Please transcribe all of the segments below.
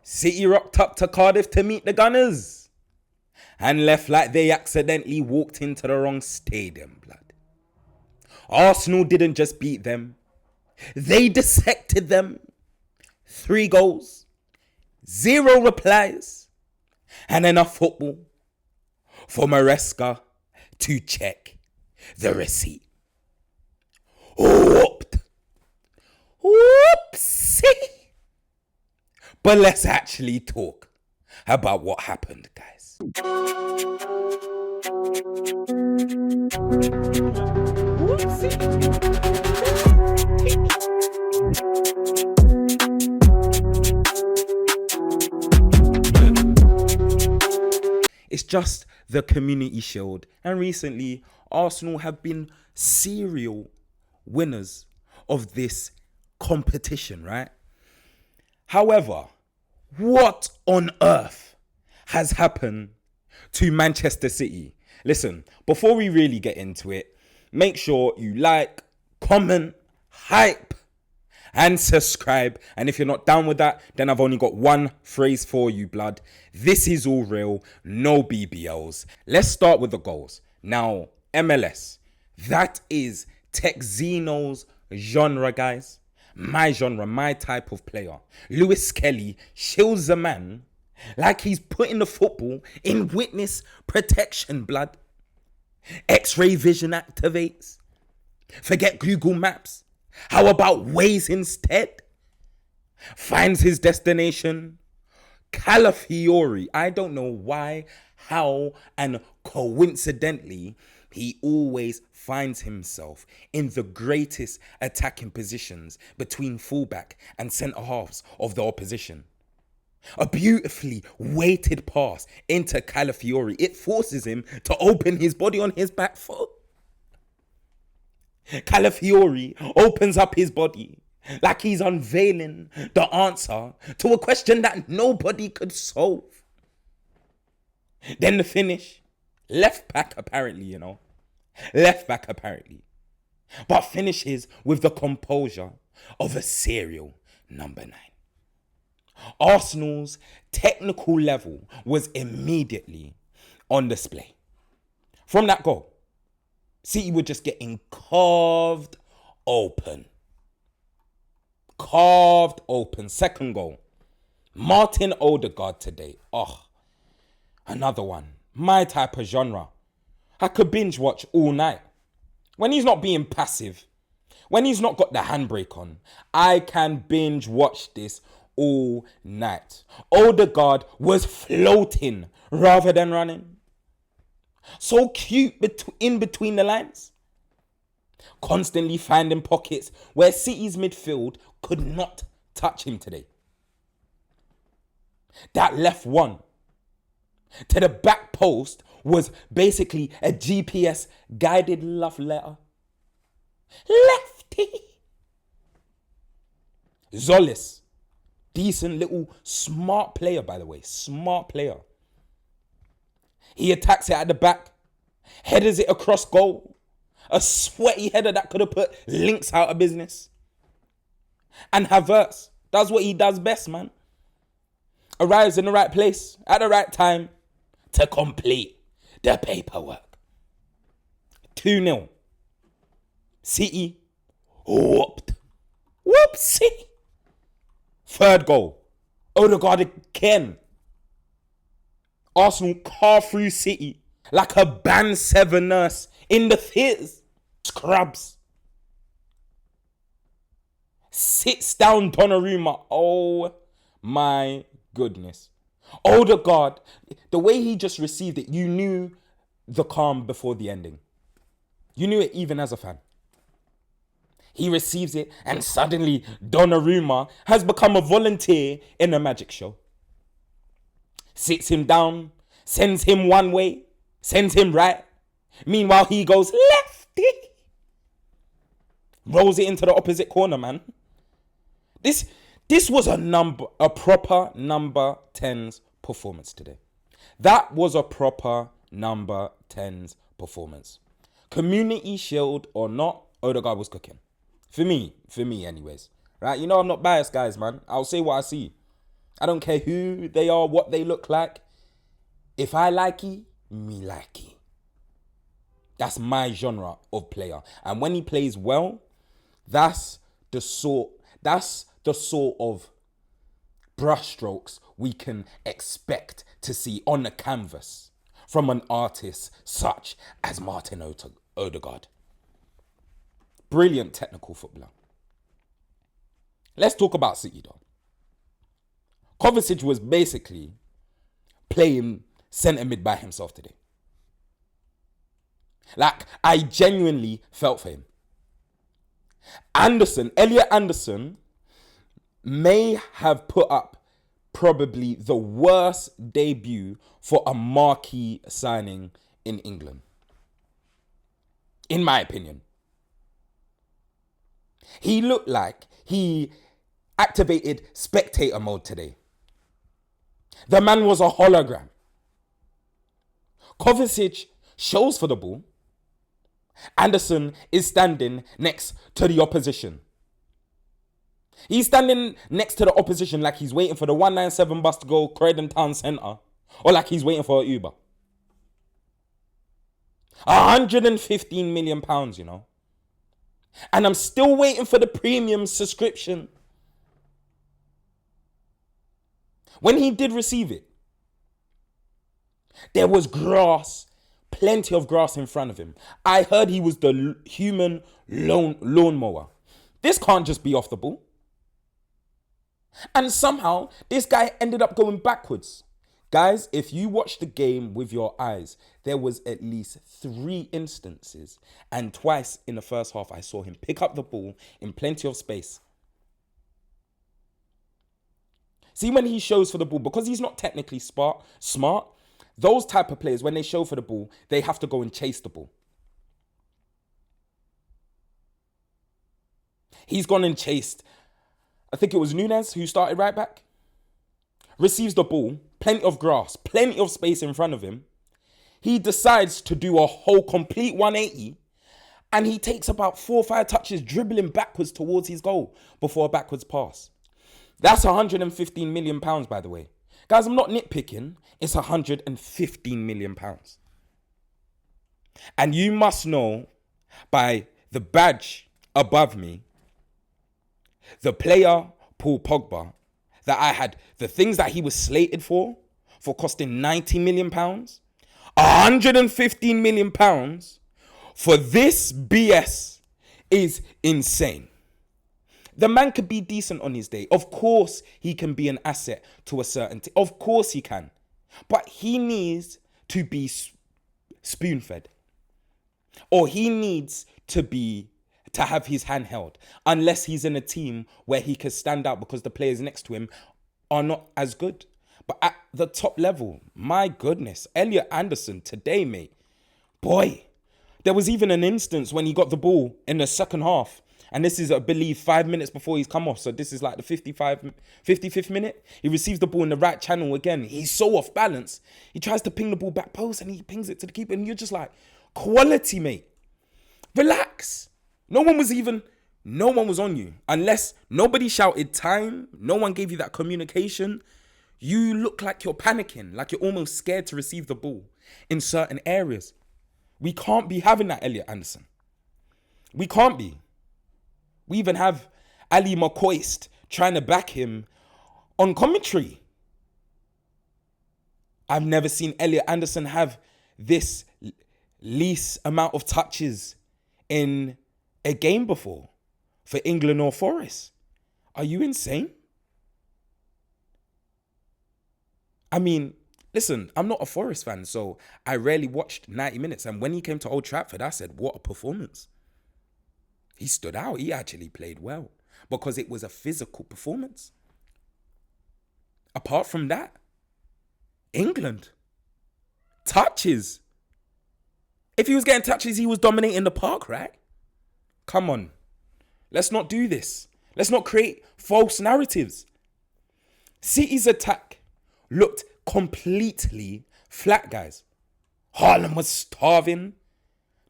City rocked up to Cardiff to meet the Gunners and left like they accidentally walked into the wrong stadium, blood. Arsenal didn't just beat them, they dissected them. 3 goals, 0 replies, and enough football for Maresca to check the receipt. Whooped. Whoopsie. But let's actually talk about what happened, guys. It's just the Community Shield, and recently Arsenal have been serial winners of this competition, right? However, what on earth has happened to Manchester City? Listen, before we really get into it, make sure you like, comment, hype, and subscribe. And if you're not down with that, then I've only got one phrase for you, blood. This is all real, no BBLs. Let's start with the goals. Now, MLS, that is Tekzinho's genre, guys. My genre, my type of player. Lewis Kelly shields a man like he's putting the football in witness protection, blood. X-ray vision activates. Forget Google Maps. How about Waze instead? Finds his destination. Calafiori. I don't know why, how, and coincidentally, he always finds himself in the greatest attacking positions between fullback and centre halves of the opposition. A beautifully weighted pass into Calafiori. It forces him to open his body on his back foot. Calafiori opens up his body like he's unveiling the answer to a question that nobody could solve. Then the finish. Left back apparently, Left back apparently. But finishes with the composure of a serial number 9. Arsenal's technical level was immediately on display. From that goal, City were just getting carved open. Carved open. Second goal. Martin Odegaard today. Oh, another one. My type of genre. I could binge watch all night. When he's not being passive, when he's not got the handbrake on, I can binge watch this all night. Odegaard was floating rather than running. So cute in between the lines. Constantly finding pockets where City's midfield could not touch him today. That left one to the back post was basically a GPS guided love letter. Lefty. Zolis. Decent little smart player, by the way. Smart player. He attacks it at the back. Headers it across goal. A sweaty header that could have put Lynx out of business. And Havertz does what he does best, man. Arrives in the right place at the right time to complete the paperwork. 2-0. City whooped. Whoopsie. Third goal. Odegaard again. Arsenal car through City like a band 7 nurse in the theatres. Scrubs. Sits down Donnarumma. Oh my goodness. Odegaard, the way he just received it, you knew the calm before the ending. You knew it even as a fan. He receives it and suddenly Donnarumma has become a volunteer in a magic show. Sits him down, sends him one way, sends him right. Meanwhile, he goes lefty. Rolls it into the opposite corner, man. This was a proper number 10's performance today. That was a proper number 10's performance. Community Shield or not, Odegaard was cooking. For me anyways. Right? I'm not biased, guys, man. I'll say what I see. I don't care who they are, what they look like. If I like he, me like he. That's my genre of player. And when he plays well, that's the sort of brushstrokes we can expect to see on the canvas from an artist such as Martin Odegaard. Brilliant technical footballer. Let's talk about City though. Kovacic was basically playing centre mid by himself today. Like, I genuinely felt for him. Elliot Anderson may have put up probably the worst debut for a marquee signing in England. In my opinion. He looked like he activated spectator mode today. The man was a hologram. Kovacic shows for the ball. Anderson is standing next to the opposition. He's standing next to the opposition like he's waiting for the 197 bus to go Croydon Town Centre, or like he's waiting for an Uber. £115 million, you know. And I'm still waiting for the premium subscription. When he did receive it, there was grass, plenty of grass in front of him. I heard he was the human lawnmower. This can't just be off the ball. And somehow, this guy ended up going backwards. Guys, if you watch the game with your eyes, there was at least 3 instances, and twice in the first half, I saw him pick up the ball in plenty of space. See, when he shows for the ball, because he's not technically smart, those type of players, when they show for the ball, they have to go and chase the ball. He's gone and chased, I think it was Nunes who started right back. Receives the ball, plenty of grass, plenty of space in front of him. He decides to do a whole complete 180, and he takes about 4 or 5 touches dribbling backwards towards his goal before a backwards pass. That's £115 million, by the way. Guys, I'm not nitpicking. It's £115 million. And you must know by the badge above me, the player, Paul Pogba, that I had the things that he was slated for costing £90 million, £115 million for this BS is insane. The man could be decent on his day. Of course, he can be an asset to a certain team. Of course he can. But he needs to be spoon-fed. Or he needs to have his hand held. Unless he's in a team where he can stand out because the players next to him are not as good. But at the top level, my goodness, Elliot Anderson today, mate. Boy, there was even an instance when he got the ball in the second half. And this is, I believe, 5 minutes before he's come off. So this is like the 55th minute. He receives the ball in the right channel again. He's so off balance. He tries to ping the ball back post and he pings it to the keeper. And you're just like, quality, mate. Relax. No one was on you. Unless nobody shouted time. No one gave you that communication. You look like you're panicking. Like you're almost scared to receive the ball in certain areas. We can't be having that, Elliot Anderson. We can't be. We even have Ali McCoist trying to back him on commentary. I've never seen Elliot Anderson have this least amount of touches in a game before for England or Forest. Are you insane? I mean, listen, I'm not a Forest fan, so I rarely watched 90 minutes. And when he came to Old Trafford, I said, what a performance. He stood out. He actually played well because it was a physical performance. Apart from that, England, touches. If he was getting touches, he was dominating the park, right? Come on. Let's not do this. Let's not create false narratives. City's attack looked completely flat, guys. Haaland was starving.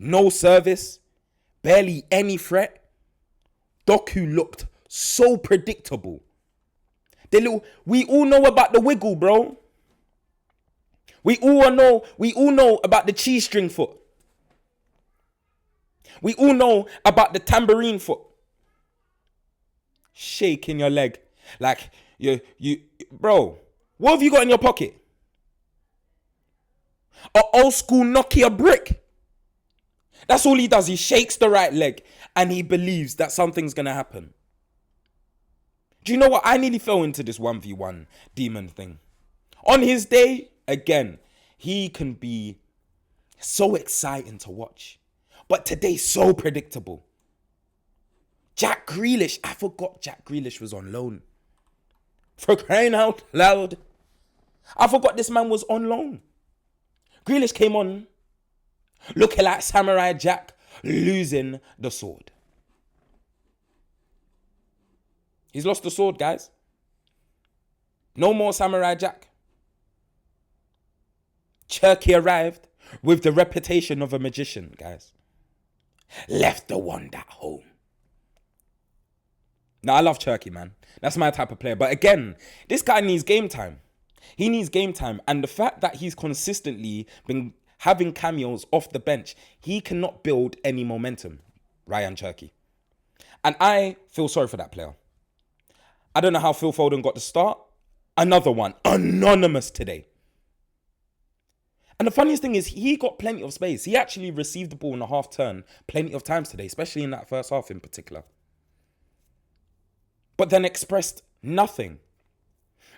No service. Barely any threat. Doku looked so predictable. We all know about the wiggle, bro. We all know about the cheese string foot. We all know about the tambourine foot. Shaking your leg. Like, bro, what have you got in your pocket? An old school Nokia brick. That's all he does. He shakes the right leg and he believes that something's going to happen. Do you know what? I nearly fell into this 1v1 demon thing. On his day, again, he can be so exciting to watch. But today, so predictable. Jack Grealish. I forgot Jack Grealish was on loan. For crying out loud. I forgot this man was on loan. Grealish came on looking like Samurai Jack losing the sword. He's lost the sword, guys. No more Samurai Jack. Turkey arrived with the reputation of a magician, guys. Left the wand at home. Now, I love Turkey, man. That's my type of player. But again, this guy needs game time. He needs game time. And the fact that he's consistently been having cameos off the bench, he cannot build any momentum, Ryan Turkey. And I feel sorry for that player. I don't know how Phil Foden got the start. Another one, anonymous today. And the funniest thing is he got plenty of space. He actually received the ball in a half turn plenty of times today, especially in that first half in particular. But then expressed nothing.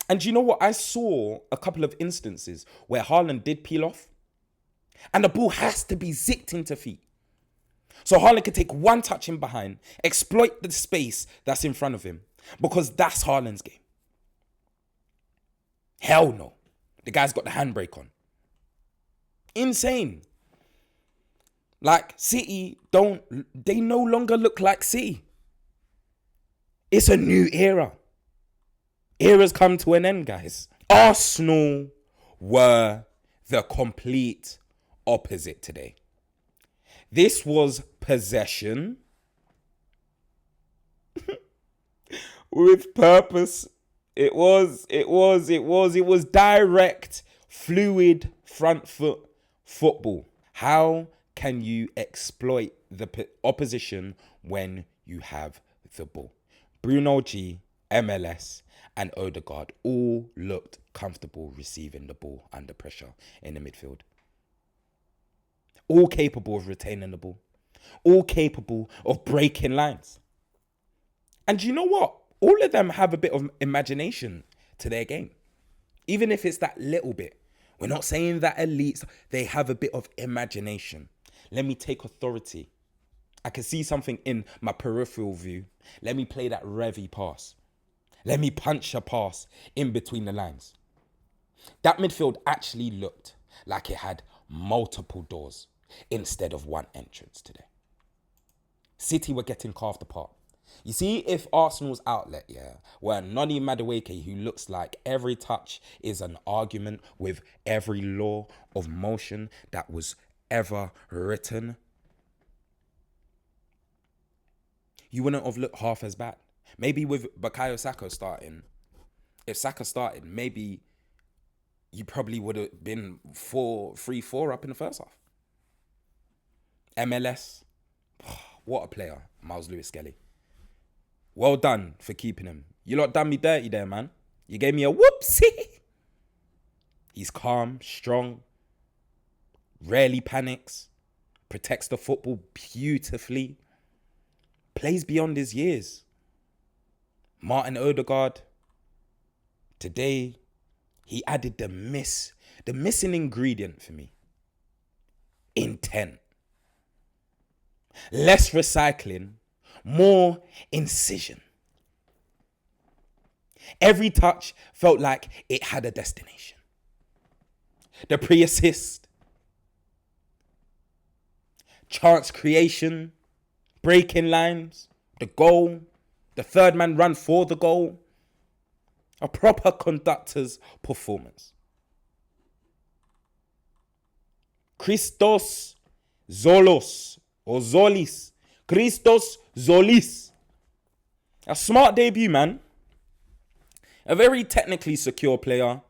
And you know what? I saw a couple of instances where Haaland did peel off. And the ball has to be zicked into feet. So Haaland can take one touch in behind, exploit the space that's in front of him. Because that's Haaland's game. Hell no. The guy's got the handbrake on. Insane. Like, City they no longer look like City. It's a new era. Era's come to an end, guys. Arsenal were the complete opposite today. This was possession with purpose. It was direct, fluid front foot football. How can you exploit the opposition when you have the ball? Bruno G, MLS, and Odegaard all looked comfortable receiving the ball under pressure in the midfield. All capable of retaining the ball. All capable of breaking lines. And you know what? All of them have a bit of imagination to their game. Even if it's that little bit. We're not saying that elites, they have a bit of imagination. Let me take authority. I can see something in my peripheral view. Let me play that Revy pass. Let me punch a pass in between the lines. That midfield actually looked like it had multiple doors instead of one entrance today. City were getting carved apart. You see, if Arsenal's outlet, were Noni Madueke, who looks like every touch is an argument with every law of motion that was ever written, you wouldn't have looked half as bad. Maybe with Bukayo Saka starting, if Saka started, maybe you probably would have been 3-4 up in the first half. MLS, what a player, Miles Lewis-Skelly. Well done for keeping him. You lot done me dirty there, man. You gave me a whoopsie. He's calm, strong, rarely panics, protects the football beautifully, plays beyond his years. Martin Odegaard, today, he added the missing ingredient for me. Intent. Less recycling, more incision. Every touch felt like it had a destination. The pre-assist, chance creation, breaking lines, the goal, the third man run for the goal. A proper conductor's performance. Christos Zolos or Zolis. Christos Zolis. A smart debut, man. A very technically secure player.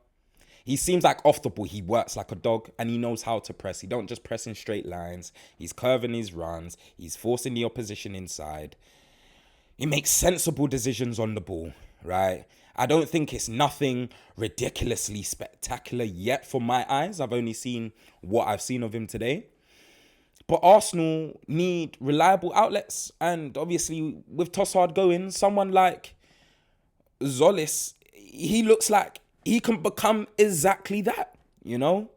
He seems like off the ball, he works like a dog and he knows how to press. He don't just press in straight lines. He's curving his runs. He's forcing the opposition inside. He makes sensible decisions on the ball, right? I don't think it's nothing ridiculously spectacular yet for my eyes. I've only seen what I've seen of him today. But Arsenal need reliable outlets. And obviously, with Trossard going, someone like Zolis, he looks like he can become exactly that, you know?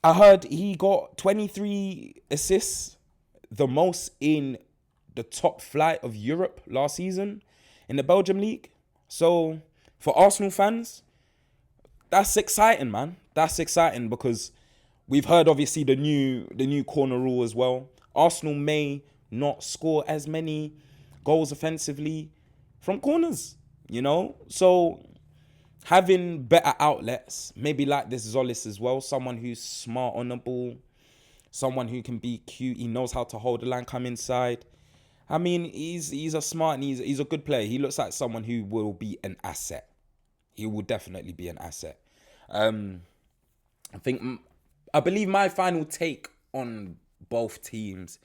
I heard he got 23 assists, the most in the top flight of Europe last season in the Belgium league. So for Arsenal fans, that's exciting, man. That's exciting because we've heard obviously the new corner rule as well. Arsenal may not score as many goals offensively from corners, you know? So having better outlets, maybe like this Zolis as well, someone who's smart on the ball, someone who can be cute, he knows how to hold the line, come inside. I mean, he's a smart and he's a good player. He looks like someone who will be an asset. He will definitely be an asset. I believe my final take on both teams,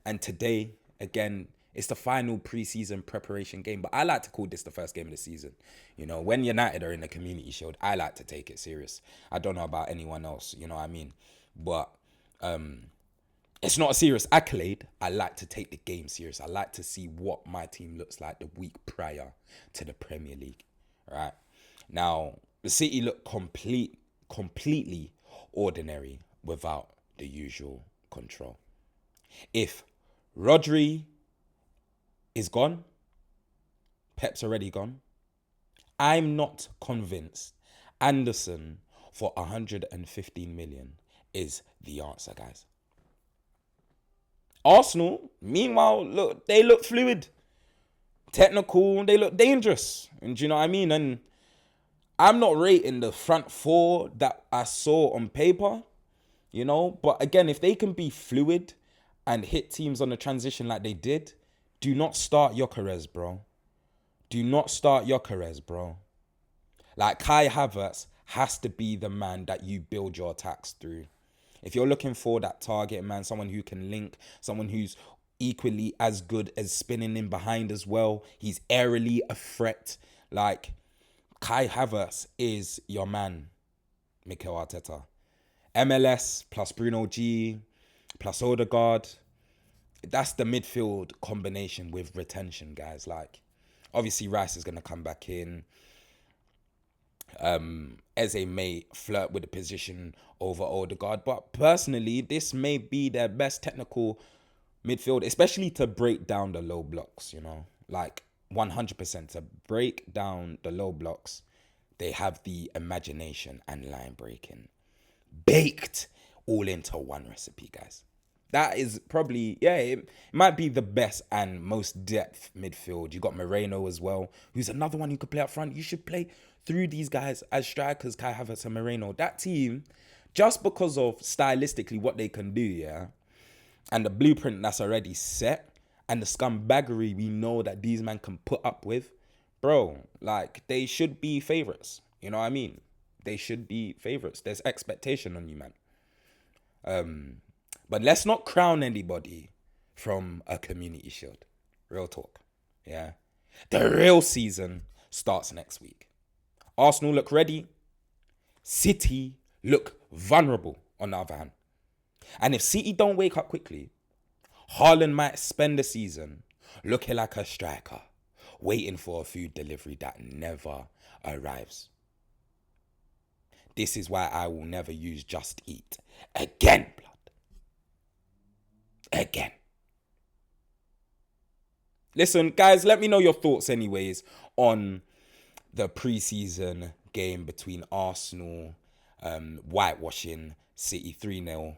and today, again, it's the final preseason preparation game, but I like to call this the first game of the season. You know, when United are in the Community Shield, I like to take it serious. I don't know about anyone else, you know what I mean? But it's not a serious accolade. I like to take the game serious. I like to see what my team looks like the week prior to the Premier League, right? Now, the City look completely ordinary without the usual control. If Rodri is gone, Pep's already gone, I'm not convinced Anderson for 115 million is the answer, guys. Arsenal, meanwhile, they look fluid, technical, they look dangerous. And do you know what I mean? And I'm not rating the front four that I saw on paper, you know? But again, if they can be fluid and hit teams on the transition like they did, do not start Gyökeres, bro. Do not start Gyökeres, bro. Like, Kai Havertz has to be the man that you build your attacks through. If you're looking for that target man, someone who can link, someone who's equally as good as spinning in behind as well, he's aerially a threat. Like, Kai Havertz is your man, Mikel Arteta. MLS plus Bruno G plus Odegaard. That's the midfield combination with retention, guys. Like, obviously Rice is going to come back in. Eze may flirt with the position over Odegaard, but personally, this may be their best technical midfield, especially to break down the low blocks, you know, like 100% to break down the low blocks. They have the imagination and line breaking baked all into one recipe, guys. That is probably, it might be the best and most depth midfield. You got Moreno as well, who's another one who could play up front. You should play through these guys as strikers, Kai Havertz and Moreno. That team, just because of stylistically what they can do, and the blueprint that's already set, and the scumbaggery we know that these men can put up with, bro, like, they should be favourites. You know what I mean? They should be favourites. There's expectation on you, man. But let's not crown anybody from a Community Shield. Real talk. Yeah. The real season starts next week. Arsenal look ready. City look vulnerable on the other hand. And if City don't wake up quickly, Haaland might spend the season looking like a striker, waiting for a food delivery that never arrives. This is why I will never use Just Eat again, blood. Again. Listen, guys, let me know your thoughts anyways on the preseason game between Arsenal whitewashing City 3-0.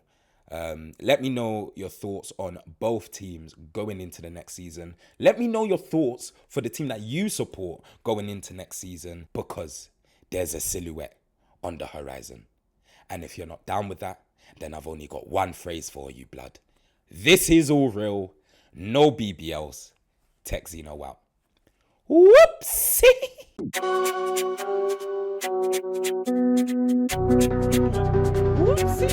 Let me know your thoughts on both teams going into the next season. Let me know your thoughts for the team that you support going into next season, because there's a silhouette on the horizon. And if you're not down with that, then I've only got one phrase for you, blood. This is all real. No BBLs. Tekzinho out. Whoopsie. Whoopsie.